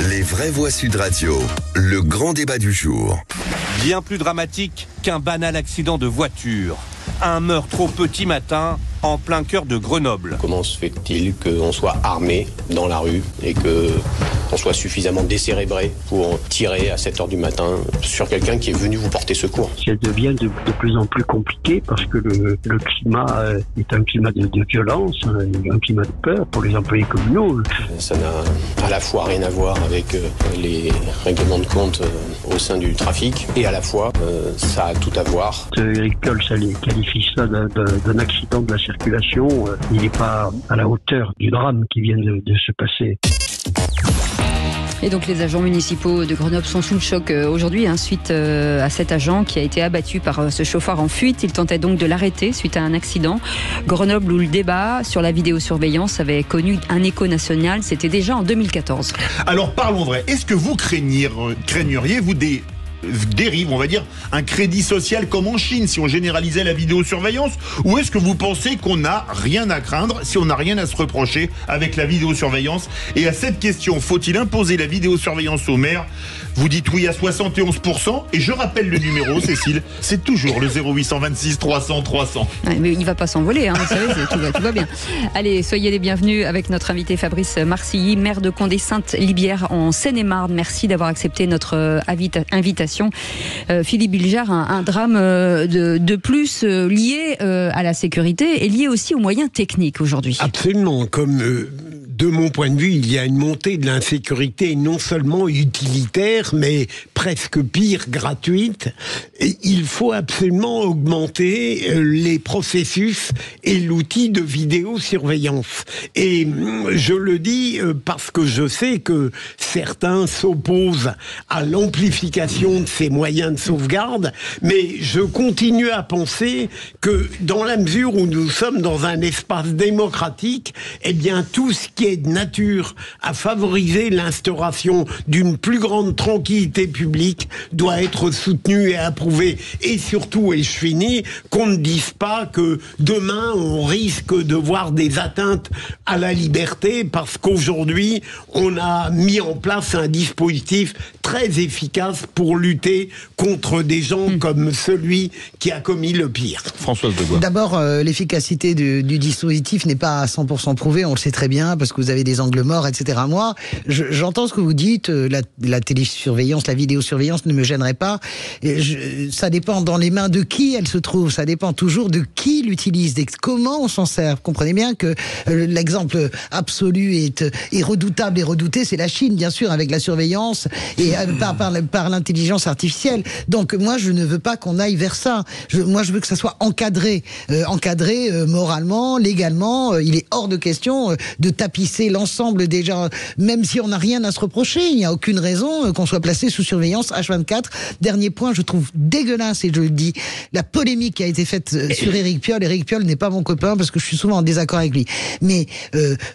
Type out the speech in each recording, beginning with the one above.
Les vraies voix Sud Radio, le grand débat du jour. Bien plus dramatique qu'un banal accident de voiture. Un meurtre au petit matin, en plein cœur de Grenoble. Comment se fait-il qu'on soit armé dans la rue et qu'on soit suffisamment décérébré pour tirer à 7h du matin sur quelqu'un qui est venu vous porter secours? Ça devient de plus en plus compliqué parce que le climat est un climat de violence, un climat de peur pour les employés communaux. Ça n'a à la fois rien à voir avec les règlements de compte au sein du trafic et à la fois ça a tout à voir. Éric Piolle qualifie ça d'un accident de la circulation. Il n'est pas à la hauteur du drame qui vient de se passer. Et donc les agents municipaux de Grenoble sont sous le choc aujourd'hui suite à cet agent qui a été abattu par ce chauffeur en fuite. Il tentait donc de l'arrêter suite à un accident. Grenoble où le débat sur la vidéosurveillance avait connu un écho national, c'était déjà en 2014. Alors parlons vrai, est-ce que vous craigneriez vous des dérive, on va dire, un crédit social comme en Chine si on généralisait la vidéosurveillance, ou est-ce que vous pensez qu'on n'a rien à craindre si on n'a rien à se reprocher avec la vidéosurveillance? Et à cette question, faut-il imposer la vidéosurveillance aux maires? Vous dites oui à 71%, et je rappelle le numéro, Cécile, c'est toujours le 0826 300 300. Ouais, mais il va pas s'envoler, vous savez, tout va bien. Allez, soyez les bienvenus avec notre invité Fabrice Marcilly, maire de Condé-Sainte-Libière en Seine-et-Marne. Merci d'avoir accepté notre invitation. Philippe Bilger, un drame de plus lié à la sécurité et lié aussi aux moyens techniques aujourd'hui. Absolument, comme de mon point de vue, il y a une montée de l'insécurité non seulement utilitaire, mais presque pire, gratuite. Et il faut absolument augmenter les processus et l'outil de vidéosurveillance. Et je le dis parce que je sais que certains s'opposent à l'amplification de ces moyens de sauvegarde, mais je continue à penser que dans la mesure où nous sommes dans un espace démocratique, eh bien tout ce qui est de nature à favoriser l'instauration d'une plus grande tranquillité publique doit être soutenu et approuvé. Et surtout, et je finis, qu'on ne dise pas que demain on risque de voir des atteintes à la liberté parce qu'aujourd'hui on a mis en place un dispositif très efficace pour lutter contre des gens comme celui qui a commis le pire. Françoise Degois. D'abord, l'efficacité du dispositif n'est pas à 100% prouvée, on le sait très bien, parce que vous avez des angles morts, etc. Moi, j'entends ce que vous dites, la télésurveillance, la vidéosurveillance ne me gênerait pas. Ça dépend dans les mains de qui elle se trouve, ça dépend toujours de qui l'utilise, comment on s'en sert. Vous comprenez bien que l'exemple absolu est redoutable et redouté, c'est la Chine, bien sûr, avec la surveillance et par l'intelligence artificielle. Donc moi, je ne veux pas qu'on aille vers ça. Moi, je veux que ça soit encadré moralement, légalement. Il est hors de question de tapisser l'ensemble des gens, même si on n'a rien à se reprocher. Il n'y a aucune raison qu'on soit placé sous surveillance H24. Dernier point, je trouve dégueulasse, et je le dis, la polémique qui a été faite sur Éric Piolle. Éric Piolle n'est pas mon copain parce que je suis souvent en désaccord avec lui. Mais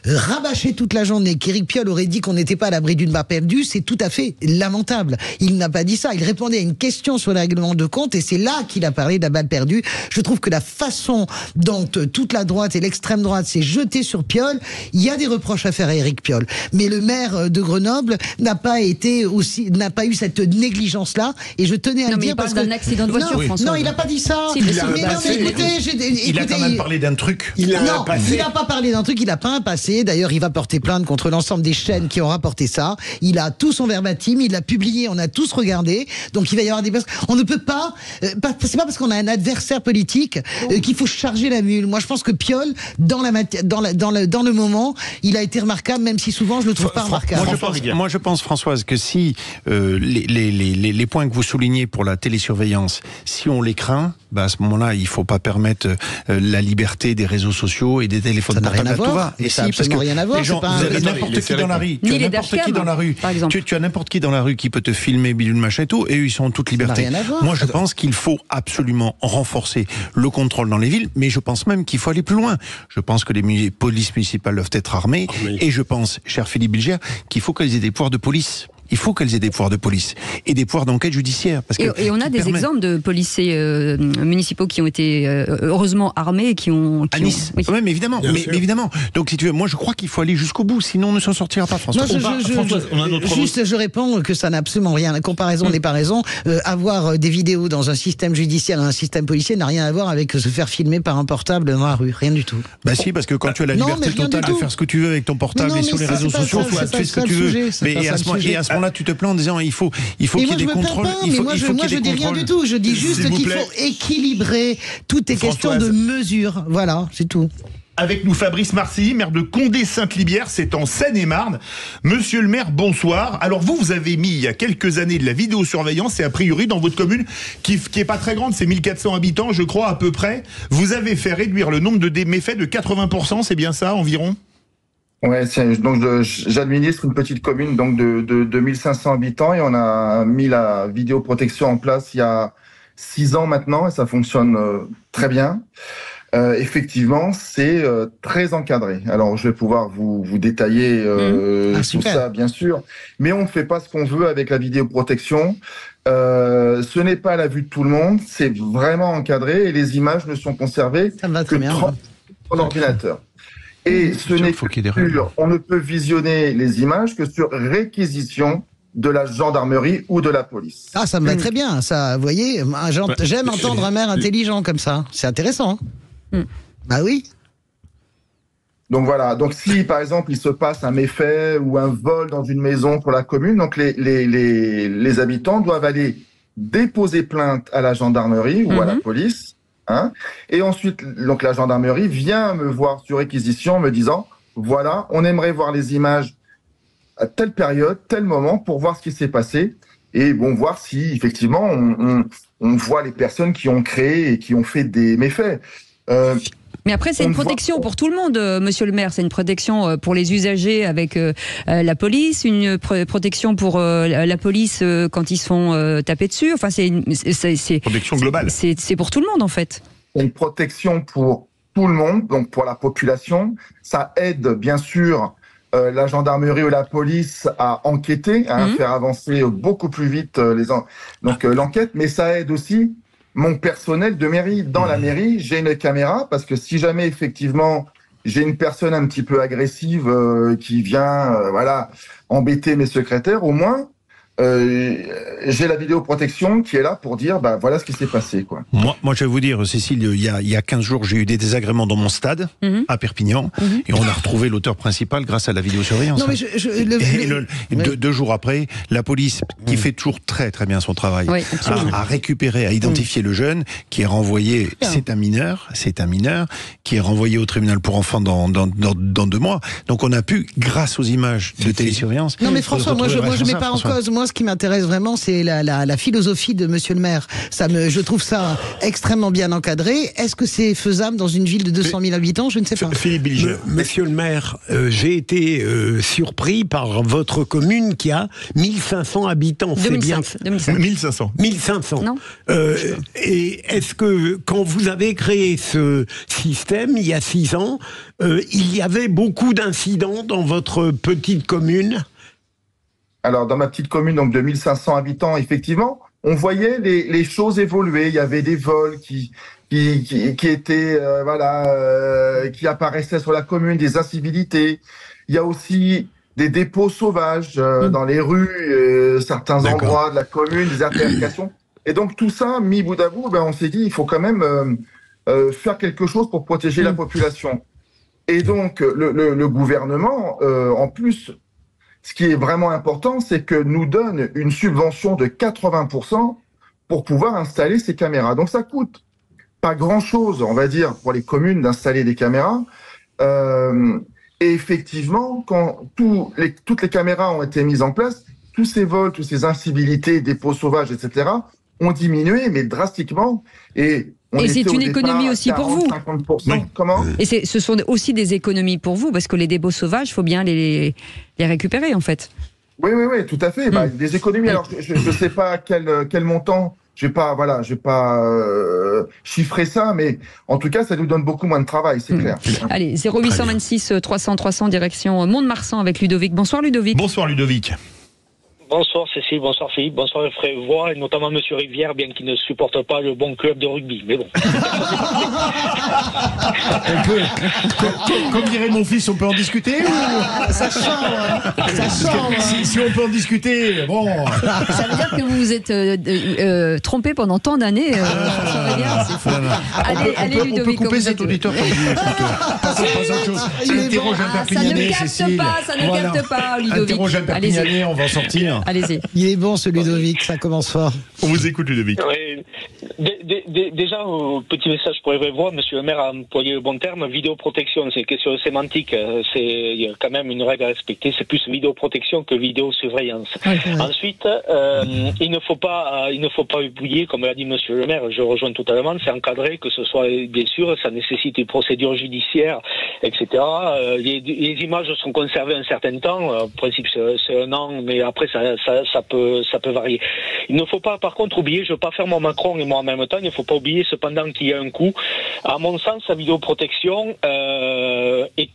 rabâcher toute la journée qu'Éric Piolle aurait dit qu'on n'était pas à l'abri d'une balle perdue, c'est tout à fait lamentable. Il n'a pas dit ça. Il répondait à une question sur le règlement de compte et c'est là qu'il a parlé de la balle perdue. Je trouve que la façon dont toute la droite et l'extrême droite s'est jetée sur Piolle, il y a des reproches à faire à Éric Piolle. Mais le maire de Grenoble n'a pas eu cette négligence-là, et je tenais à le dire parce que d'un accident de voiture, François. Non, il n'a pas dit ça. Si, Il a quand même parlé d'un truc. Il n'a pas parlé d'un truc, il n'a pas un passé. D'ailleurs, il va porter plainte contre l'ensemble des chaînes qui ont rapporté ça. Il a tout son verbatim, il l'a publié, on a tous regardé. Donc il va y avoir des personnes. On ne peut pas. C'est pas parce qu'on a un adversaire politique qu'il faut charger la mule. Moi, je pense que Piolle, dans le moment, il a été remarquable, même si souvent je le trouve pas remarquable. Moi, je pense, Françoise, que si les points que vous soulignez pour la télésurveillance, si on les craint, à ce moment-là, il faut pas permettre la liberté des réseaux sociaux et des téléphones portables à tout va. Et ça n'a absolument rien à voir. Les gens, vous avez n'importe qui dans la rue. Tu as n'importe qui dans la rue. Tu as n'importe qui dans la rue qui peut te filmer, bidule, machin et tout, et eux, ils sont en toute liberté. Moi, je pense qu'il faut absolument renforcer le contrôle dans les villes, mais je pense même qu'il faut aller plus loin. Je pense que les polices municipales doivent être armées, et je pense, cher Philippe Bilger, qu'il faut qu'elles aient des pouvoirs de police. il faut qu'elles aient des pouvoirs de police et des pouvoirs d'enquête judiciaire. Parce que, et on a des exemples de policiers municipaux qui ont été heureusement armés et qui ont... à Nice. Oui, mais évidemment. Évidemment. Donc si tu veux, moi je crois qu'il faut aller jusqu'au bout, sinon on ne s'en sortira pas, François. Je réponds que ça n'a absolument rien. La comparaison n'est pas raison. Avoir des vidéos dans un système judiciaire et un système policier n'a rien à voir avec se faire filmer par un portable dans la rue. Rien du tout. Bah si, parce que quand tu as la liberté totale de faire ce que tu veux avec ton portable et sur les réseaux sociaux, tu fais ce que tu veux. Mais à ce moment-là, tu te plains en disant il faut qu'il y ait des contrôles. Moi, je dis rien du tout. Je dis juste qu'il faut équilibrer. Tout est question de mesure. Voilà, c'est tout. Avec nous Fabrice Marcilly, maire de Condé-Sainte-Libière, c'est en Seine-et-Marne. Monsieur le maire, bonsoir. Alors vous avez mis il y a quelques années de la vidéosurveillance et a priori dans votre commune, qui est pas très grande, c'est 1400 habitants je crois à peu près, vous avez fait réduire le nombre de méfaits de 80%, c'est bien ça environ ? Ouais, donc j'administre une petite commune donc de 1500 habitants et on a mis la vidéoprotection en place il y a 6 ans maintenant et ça fonctionne très bien. Effectivement, c'est très encadré. Alors, je vais pouvoir vous détailler tout ça, bien sûr, mais on ne fait pas ce qu'on veut avec la vidéoprotection. Ce n'est pas à la vue de tout le monde, c'est vraiment encadré et les images ne sont conservées que 30 sur l'ordinateur. Et ce n'est sûr, on ne peut visionner les images que sur réquisition de la gendarmerie ou de la police. Ah, ça me va très bien, ça, vous voyez, j'aime entendre un maire intelligent comme ça, c'est intéressant. Bah oui. Donc voilà, donc si par exemple il se passe un méfait ou un vol dans une maison pour la commune, donc les habitants doivent aller déposer plainte à la gendarmerie ou à la police, hein, et ensuite donc la gendarmerie vient me voir sur réquisition me disant voilà, on aimerait voir les images à telle période, tel moment pour voir ce qui s'est passé et bon voir si effectivement on voit les personnes qui ont créé et qui ont fait des méfaits. Mais après, c'est une protection pour tout le monde, monsieur le maire. C'est une protection pour les usagers avec la police, une protection pour la police quand ils se font taper dessus. Enfin, c'est protection globale. C'est pour tout le monde, en fait. Une protection pour tout le monde, donc pour la population. Ça aide, bien sûr, la gendarmerie ou la police à enquêter, à faire avancer beaucoup plus vite l'enquête, mais ça aide aussi mon personnel de mairie. Dans la mairie, j'ai une caméra parce que si jamais effectivement j'ai une personne un petit peu agressive qui vient embêter mes secrétaires, au moins j'ai la vidéoprotection qui est là pour dire voilà ce qui s'est passé, quoi. Moi je vais vous dire, Cécile, il y a 15 jours j'ai eu des désagréments dans mon stade à Perpignan et on a retrouvé l'auteur principal grâce à la vidéosurveillance. Non, mais 2 jours après, la police qui fait toujours très très bien son travail a récupéré, a identifié le jeune qui est renvoyé, c'est un mineur qui est renvoyé au tribunal pour enfants dans 2 mois. Donc on a pu, grâce aux images de télésurveillance... Non mais François, moi je mets pas en cause. Moi, ce qui m'intéresse vraiment, c'est la philosophie de monsieur le maire. Je trouve ça extrêmement bien encadré. Est-ce que c'est faisable dans une ville de 200 000 habitants ? Je ne sais pas. Monsieur le maire, j'ai été surpris par votre commune qui a 1500 habitants. 1500. 1500. Non. Et est-ce que quand vous avez créé ce système, il y a 6 ans, il y avait beaucoup d'incidents dans votre petite commune ? Alors, dans ma petite commune, donc de 1500 habitants, effectivement, on voyait les choses évoluer. Il y avait des vols qui étaient, qui apparaissaient sur la commune, des incivilités. Il y a aussi des dépôts sauvages dans les rues, certains endroits de la commune, des altercations. Et donc, tout ça, mis bout à bout, on s'est dit, il faut quand même faire quelque chose pour protéger la population. Et donc, le gouvernement, en plus... Ce qui est vraiment important, c'est que nous donne une subvention de 80% pour pouvoir installer ces caméras. Donc ça coûte pas grand-chose, on va dire, pour les communes d'installer des caméras. Et effectivement, quand toutes les caméras ont été mises en place, tous ces vols, toutes ces incivilités, dépôts sauvages, etc., ont diminué, mais drastiquement. Et c'est une économie aussi pour vous. 50%. Comment ? Et ce sont aussi des économies pour vous, parce que les dépôts sauvages, il faut bien les récupérer, en fait. Oui, tout à fait. Des économies, alors je ne sais pas quel montant, je vais pas chiffrer ça, mais en tout cas, ça nous donne beaucoup moins de travail, c'est clair. Allez, 0826 300 300, direction Mont-de-Marsan avec Ludovic. Bonsoir Ludovic. Bonsoir Ludovic. Bonsoir Cécile, bonsoir Philippe, bonsoir Frévois, et notamment Monsieur Rivière, bien qu'il ne supporte pas le bon club de rugby, mais bon. Comme dirait mon fils, on peut en discuter Ça chambre, ça chambre. Si on peut en discuter, bon. Ça veut dire que vous vous êtes trompé pendant tant d'années, François Rivière, c'est fou. Allez, Ludovic, on peut couper cet auditeur comme dit. Pas autre chose. Interroge un Perpignanais, Cécile. Ça ne capte pas, Ludovic. Interroge un Perpignanais, on va en sortir. Allez-y. Il est bon ce Ludovic, ça commence fort. On vous écoute, Ludovic. Oui. Déjà, petit message pour Frévois, Monsieur le maire a employé le bon terme, vidéoprotection, c'est une question sémantique, il y a quand même une règle à respecter, c'est plus vidéoprotection que vidéosurveillance. Ensuite, il ne faut pas oublier, comme l'a dit Monsieur le maire, je rejoins totalement, c'est encadré, que ce soit, bien sûr, ça nécessite une procédure judiciaire, etc. Les images sont conservées un certain temps, en principe c'est un an, mais après ça peut varier. Il ne faut pas, par contre, oublier, je ne veux pas faire mon Macron et moi en même temps, il ne faut pas oublier cependant qu'il y a un coût. À mon sens, la vidéoprotection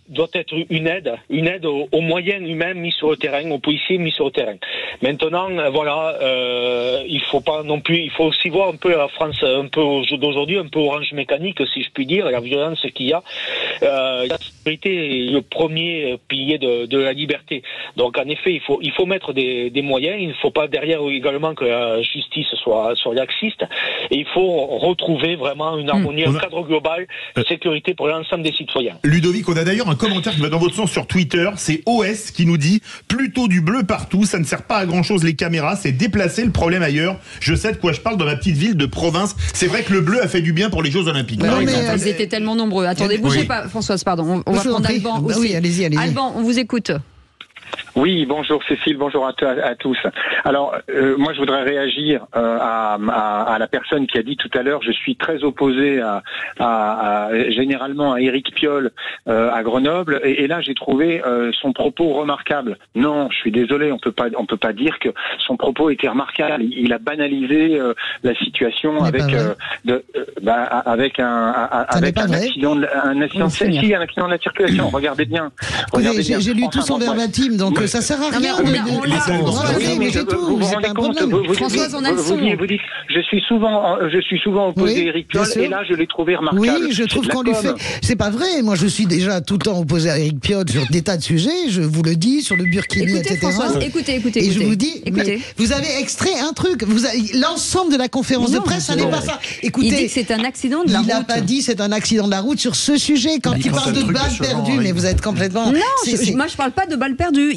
doit être une aide aux moyens humains mis sur le terrain, aux policiers mis sur le terrain. Maintenant, voilà, il faut pas non plus, il faut aussi voir un peu la France, un peu au jour d'aujourd'hui, un peu orange mécanique, si je puis dire, la violence qu'il y a. La sécurité est le premier pilier de la liberté. Donc, en effet, il faut mettre des moyens. Il ne faut pas derrière également que la justice soit laxiste. Et il faut retrouver vraiment une harmonie, un cadre global de sécurité pour l'ensemble des citoyens. Ludovic, on a d'ailleurs un commentaire qui va dans votre sens sur Twitter. C'est OS qui nous dit « Plutôt du bleu partout, ça ne sert pas à grand-chose les caméras, c'est déplacer le problème ailleurs. Je sais de quoi je parle dans ma petite ville de province. » C'est vrai que le bleu a fait du bien pour les Jeux Olympiques. Non, mais ils étaient tellement nombreux. Attendez, bougez pas, Françoise, pardon. On va prendre Alban aussi. Oui, allez-y. Alban, on vous écoute. Oui, bonjour Cécile, bonjour à tous. Alors, moi je voudrais réagir à la personne qui a dit tout à l'heure, je suis très opposé généralement à Éric Piolle à Grenoble, et là j'ai trouvé son propos remarquable. Non, je suis désolé, on peut pas dire que son propos était remarquable. Il a banalisé la situation avec un accident de la circulation. Regardez bien. J'ai lu tout son verbatim, donc ça sert à rien. Françoise, on a le son. Vous dites, je suis souvent opposé à Éric Piolle, et là je l'ai trouvé remarquable. Oui, je trouve qu'on lui fait. C'est pas vrai. Moi, je suis déjà tout le temps opposé à Éric Piolle sur des tas de sujets. Je vous le dis, sur le burkini, etc. Françoise, écoutez. Et je vous dis, vous avez extrait un truc. L'ensemble de la conférence de presse, ça n'est pas ça. Écoutez, il dit que c'est un accident de la route. Il n'a pas dit c'est un accident de la route sur ce sujet. Quand il parle de balles perdues, mais vous êtes complètement. Non, moi je parle pas de balles perdues.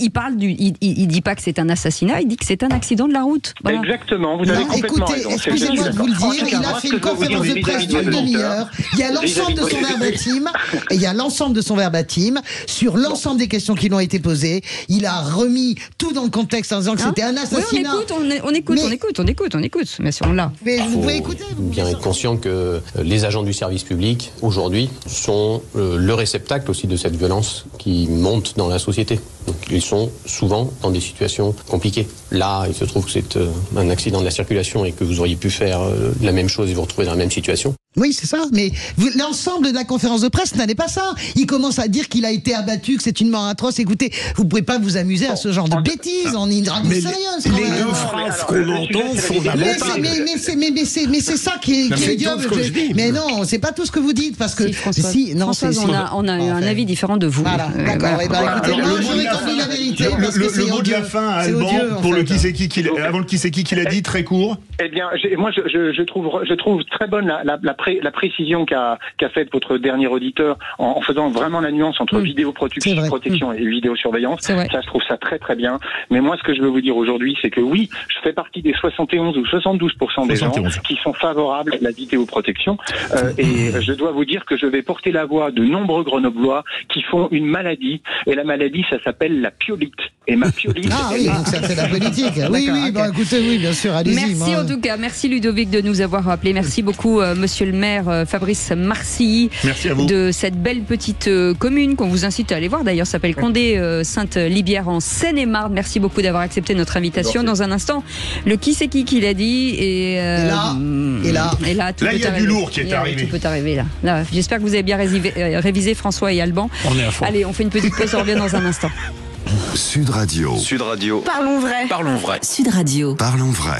Il dit pas que c'est un assassinat, il dit que c'est un accident de la route. Voilà. Exactement, vous avez complètement raison. Excusez-moi de vous le dire, il a fait une conférence de presse d'une demi-heure. Il y a l'ensemble de son verbatim, et il y a l'ensemble de son verbatim sur l'ensemble des questions qui lui ont été posées. Il a remis tout dans le contexte en disant que c'était un assassinat. Oui, on écoute. Mais si on l'a. Mais vous pouvez écouter. Bien être conscient que les agents du service public, aujourd'hui, sont le réceptacle aussi de cette violence qui monte dans la société. Donc, ils sont souvent dans des situations compliquées. Là, il se trouve que c'est un accident de la circulation et que vous auriez pu faire la même chose et vous retrouver dans la même situation. Oui, c'est ça, mais l'ensemble de la conférence de presse n'allait pas ça. Il commence à dire qu'il a été abattu, que c'est une mort atroce. Écoutez, vous pouvez pas vous amuser à ce genre de bêtises en une radio sérieuse. Les deux phrases qu'on entend sont lamentables. Mais c'est ça qui est ignoble. Mais non, c'est pas tout ce que vous dites, parce que Françoise, on a un avis différent de vous. Voilà, d'accord. Écoutez, moi, je rétablis la vérité. Le mot de la fin, Alban, pour le qui c'est qui avant le qui c'est qui l'a dit, très court. Eh bien, moi, je trouve très bonne la précision qu'a faite votre dernier auditeur en faisant vraiment la nuance entre vidéoprotection et vidéosurveillance. Ça, je trouve ça très très bien. Mais moi, ce que je veux vous dire aujourd'hui, c'est que oui, je fais partie des 71 ou 72% des gens qui sont favorables à la vidéoprotection. Et je dois vous dire que je vais porter la voix de nombreux Grenoblois qui font une maladie. Et la maladie, ça s'appelle la pyolite. Et ma pyolite... Ah oui, donc ça fait la politique. Oui, écoutez, oui, bien sûr, allez-y. Merci en tout cas. Merci Ludovic de nous avoir appelé. Merci beaucoup, monsieur le maire Fabrice Marcilly, de cette belle petite commune qu'on vous incite à aller voir. D'ailleurs, ça s'appelle Condé-Sainte-Libière en Seine-et-Marne. Merci beaucoup d'avoir accepté notre invitation. Dans un instant, le qui c'est qui l'a dit. Et là, il y a du lourd qui est arrivé. Tout peut arriver là. J'espère que vous avez bien révisé François et Alban. On est à fond. Allez, on fait une petite pause, on revient dans un instant. Sud Radio. Sud Radio. Parlons vrai. Parlons vrai. Sud Radio. Parlons vrai.